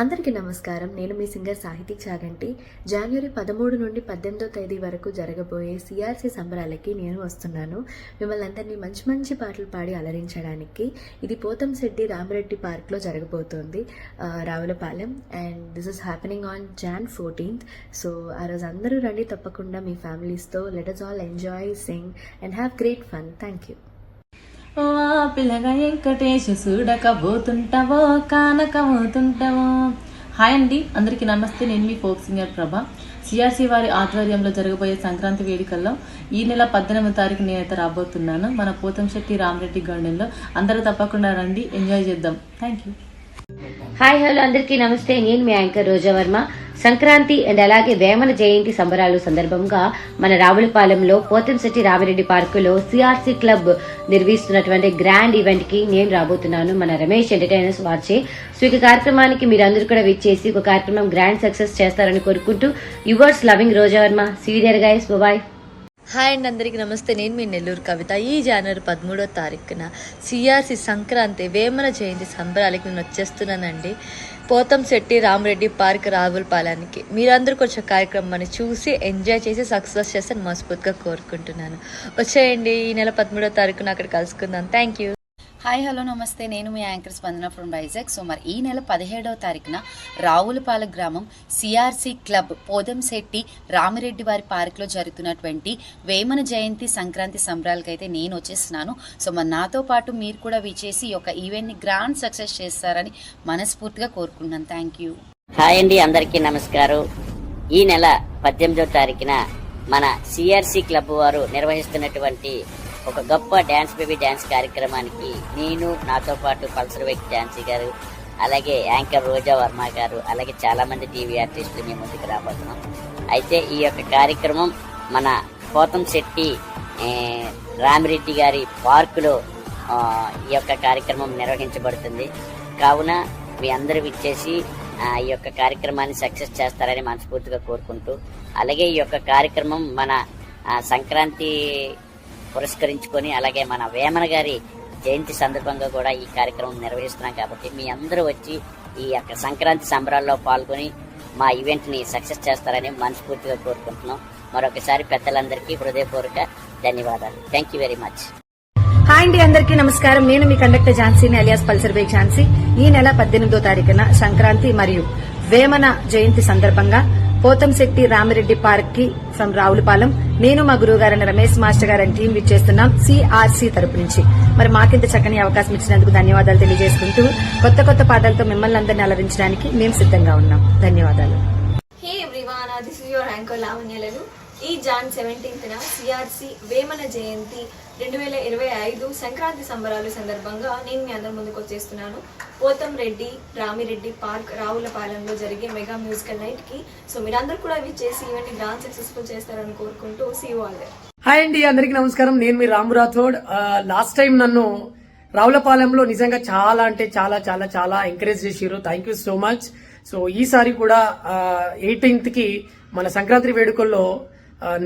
అందరికీ నమస్కారం. నేను మీ సింగర్ సాహితీ చాగంటి. జనవరి 13 నుండి 18వ తేదీ వరకు జరగబోయే సిఆర్సి సంబరాలకి నేను వస్తున్నాను. మిమ్మల్ని అందరినీ మంచి మంచి పాటలు పాడి అలరించడానికి. ఇది పోతంశెట్టి రామిరెడ్డి పార్క్లో జరగబోతోంది, Ravulapalem. And this is happening on Jan 14th. So ఆ రోజు అందరూ రండి తప్పకుండా మీ ఫ్యామిలీస్తో. Let us all enjoy, sing and have great fun. Thank you. ఓ పిల్లగా వెంకటేష్ చూడకపోతుంటావో కానకపోతుంటావో. హాయ్ అండి, అందరికీ నమస్తే. నేను మీ ఫోక్ సింగర్ ప్రభ. సిఆర్సి వారి ఆధ్వర్యంలో జరగబోయే సంక్రాంతి వేడుకల్లో ఈ నెల 18వ తారీఖు నేనైతే రాబోతున్నాను మన పోతంశెట్టి రామిరెడ్డి గార్డెన్లో. అందరూ తప్పకుండా రండి, ఎంజాయ్ చేద్దాం. Thank you. హాయ్ హలో అందరికీ నమస్తే. నేను మీ యాంకర్ రోజా వర్మ. సంక్రాంతి అండ్ అలాగే వేమన జయంతి సంబరాలు సందర్భంగా మన రావులపాలెంలో పోతంశెట్టి రామిరెడ్డి పార్కులో సిఆర్సి క్లబ్ నిర్వహిస్తున్నటువంటి గ్రాండ్ ఈవెంట్ కి నేను రాబోతున్నాను మన రమేష్ ఎంటర్టైనర్స్ వార్చే. సో ఈ కార్యక్రమానికి మీరందరూ కూడా విచ్చేసి ఒక కార్యక్రమం గ్రాండ్ సక్సెస్ చేస్తారని కోరుకుంటూ yours loving Roja Varma. See you there guys, bye. Hi అండి, అందరికీ నమస్తే. నేను మీ నెల్లూరు కవిత. ఈ జనవరి 13వ తారీఖున సిఆర్సి సంక్రాంతి వేమన జయంతి సంబరాలకి నేను వచ్చేస్తున్నానండి పోతంశెట్టి రామిరెడ్డి పార్క్ రావులపాలెంకి. మీరందరూ కొంచెం కార్యక్రమాన్ని చూసి ఎంజాయ్ చేసి సక్సెస్ చేస్తే మనస్ఫూర్తిగా కోరుకుంటున్నాను. వచ్చేయండి, ఈ నెల 13వ తారీఖున అక్కడ కలుసుకుందాం. Thank you. హాయ్ హలో నమస్తే. నేను మీ యాంకర్ స్పందన ఫ్రమ్ వైజాగ్. సో మరి ఈ నెల 17వ తారీఖున రావులపాలెం గ్రామం సిఆర్సి క్లబ్ పోతంశెట్టి రామిరెడ్డి వారి పార్క్లో జరుగుతున్నటువంటి వేమన జయంతి సంక్రాంతి సంబరాలకైతే నేను వచ్చేస్తున్నాను. సో మరి నాతో పాటు మీరు కూడా విచేసి ఈ యొక్క ఈవెంట్ని గ్రాండ్ సక్సెస్ చేస్తారని మనస్ఫూర్తిగా కోరుకుంటున్నాను. Thank you. హాయ్ అండి, అందరికీ నమస్కారం. ఈ నెల 18వ తారీఖున మన సిఆర్సి క్లబ్ వారు నిర్వహిస్తున్నటువంటి ఒక గొప్ప డ్యాన్స్ బేబీ డ్యాన్స్ కార్యక్రమానికి నేను, నాతో పాటు పల్సర్ వ్యక్తి ఝాన్సీ గారు, అలాగే యాంకర్ రోజా వర్మ గారు, అలాగే చాలా మంది టీవీ ఆర్టిస్టులు మీ ముందుకు రాబోతున్నాం. అయితే ఈ యొక్క కార్యక్రమం మన పోతంశెట్టి రామిరెడ్డి గారి పార్కులో ఈ యొక్క కార్యక్రమం నిర్వహించబడుతుంది. కావున మీ అందరూ విచ్చేసి ఈ యొక్క కార్యక్రమాన్ని సక్సెస్ చేస్తారని మనస్ఫూర్తిగా కోరుకుంటూ, అలాగే ఈ యొక్క కార్యక్రమం మన సంక్రాంతి పురస్కరించుకొని అలాగే మన వేమన గారి జయంతి సందర్భంగా కూడా ఈ కార్యక్రమం నిర్వహిస్తున్నాం. కాబట్టి మీ అందరూ వచ్చి ఈ యొక్క సంక్రాంతి సంబరాల్లో పాల్గొని మా ఈవెంట్ ని సక్సెస్ చేస్తారని మనస్ఫూర్తిగా కోరుకుంటున్నాం. మరొకసారి పెద్దలందరికీ హృదయపూర్వక ధన్యవాదాలు. Thank you very much. Hi అండి, అందరికీ నమస్కారం. నేను మీ కండక్టర్ ఝాన్సీని అలియాస్ పల్సర్ బేగ్ ఝాన్సీ. ఈ నెల 18వ తారీఖున సంక్రాంతి మరియు వేమన జయంతి సందర్భంగా పోతంశెట్టి రామిరెడ్డి పార్క్ కి ఫ్రమ్ రావులపాలెం నేను, మా గురువు గారైన రమేష్ మాస్టర్ గారని టీం విచ్చేస్తున్నాం సిఆర్సి తరపు నుంచి. మరి మాకింత చక్కని అవకాశం ఇచ్చినందుకు ధన్యవాదాలు తెలియజేసుకుంటూ కొత్త కొత్త పాటలతో మిమ్మల్ని అందరినీ అలరించడానికి మేము సిద్ధంగా ఉన్నాం. ధన్యవాదాలు. Hey everyone, this is your anchor లావణ్యలను. ఈ Jan 17న సిఆర్సి వేమన జయంతి 2025 సంక్రాంతి సంబరాలు సందర్భంగా నేను మీ అందరి ముందుకు వచ్చేస్తున్నాను పోతంరెడ్డి రామిరెడ్డి పార్క్ రావులపాలెంలో జరిగే మెగా మ్యూజికల్ నైట్ కి. సో మీరందరూ కూడా విచ్చేసి ఈవెంట్ గ్రాండ్ సక్సెస్ఫుల్ చేస్తారని కోరుకుంటూ see you all there. Hi అండి, అందరికీ నమస్కారం. నేను మీ రాము రాథోడ్. లాస్ట్ టైం నన్ను రావులపాలెంలో నిజంగా చాలా అంటే చాలా చాలా చాలా ఎంకరేజ్ చేసిరు. Thank you so much. So ఈసారి కూడా 18th కి మన సంక్రాంతి వేడుకల్లో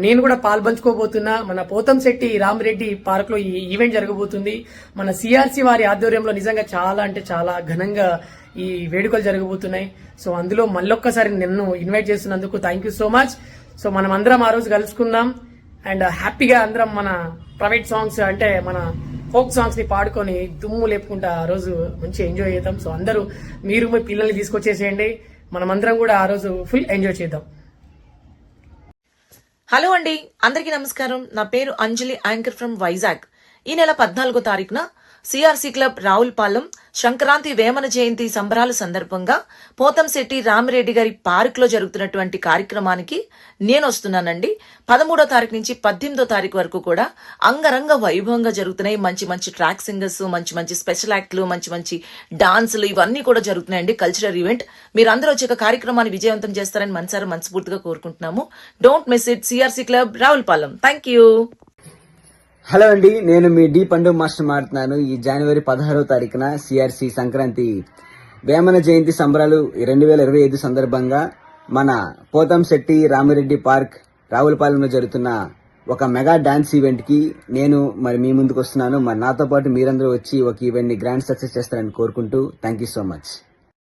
నేను కూడా పాల్పంచుకోబోతున్నా. మన పోతంశెట్టి రామిరెడ్డి పార్క్ లో ఈ ఈవెంట్ జరగబోతుంది. మన సిఆర్సి వారి ఆధ్వర్యంలో నిజంగా చాలా అంటే చాలా ఘనంగా ఈ వేడుకలు జరగబోతున్నాయి. సో అందులో మళ్ళొక్కసారి నన్ను ఇన్వైట్ చేస్తున్నందుకు thank you so much. So మనం అందరం ఆ రోజు కలుసుకుందాం అండ్ హ్యాపీగా అందరం మన ప్రైవేట్ సాంగ్స్ అంటే మన ఫోక్ సాంగ్స్ ని పాడుకొని దుమ్ము లేపుకుంటా ఆ రోజు మంచి ఎంజాయ్ చేద్దాం. సో అందరూ మీరు మీ పిల్లల్ని తీసుకొచ్చేసేయండి, మనమందరం కూడా ఆ రోజు ఫుల్ ఎంజాయ్ చేద్దాం. హలో అండి, అందరికీ నమస్కారం. నా పేరు అంజలి, యాంకర్ ఫ్రమ్ వైజాగ్. ఈ నెల 14వ తారీఖున సిఆర్సి క్లబ్ రావులపాలెం సంక్రాంతి వేమన జయంతి సంబరాల సందర్భంగా పోతంశెట్టి రామిరెడ్డి గారి పార్క్ లో జరుగుతున్నటువంటి కార్యక్రమానికి నేను వస్తున్నానండి. 13వ తారీఖు నుంచి 18వ తారీఖు వరకు కూడా అంగరంగ వైభవంగా జరుగుతున్నాయి. మంచి మంచి ట్రాక్ సింగర్స్, మంచి మంచి స్పెషల్ యాక్ట్లు, మంచి మంచి డాన్సులు ఇవన్నీ కూడా జరుగుతున్నాయండి. Cultural event. మీరందరూ వచ్చే కార్యక్రమాన్ని విజయవంతం చేస్తారని మనస్ఫూర్తిగా కోరుకుంటున్నాము. Don't miss it. CRC club Ravulapalem. Thank you. Hello అండి, నేను మీ డి పండు మాస్టర్ మాట్లాడుతున్నాను. ఈ జనవరి 16వ తారీఖున సిఆర్సి సంక్రాంతి వేమన జయంతి సంబరాలు 2025 సందర్భంగా మన పోతంశెట్టి రామిరెడ్డి పార్క్ రావులపాలెంలో జరుగుతున్న ఒక మెగా డాన్స్ ఈవెంట్ కి నేను మరి మీ ముందుకు వస్తున్నాను. మరి నాతో పాటు మీరందరూ వచ్చి ఒక ఈవెంట్ ని గ్రాండ్ సక్సెస్ చేస్తారని కోరుకుంటూ థ్యాంక్ యూ సో మచ్.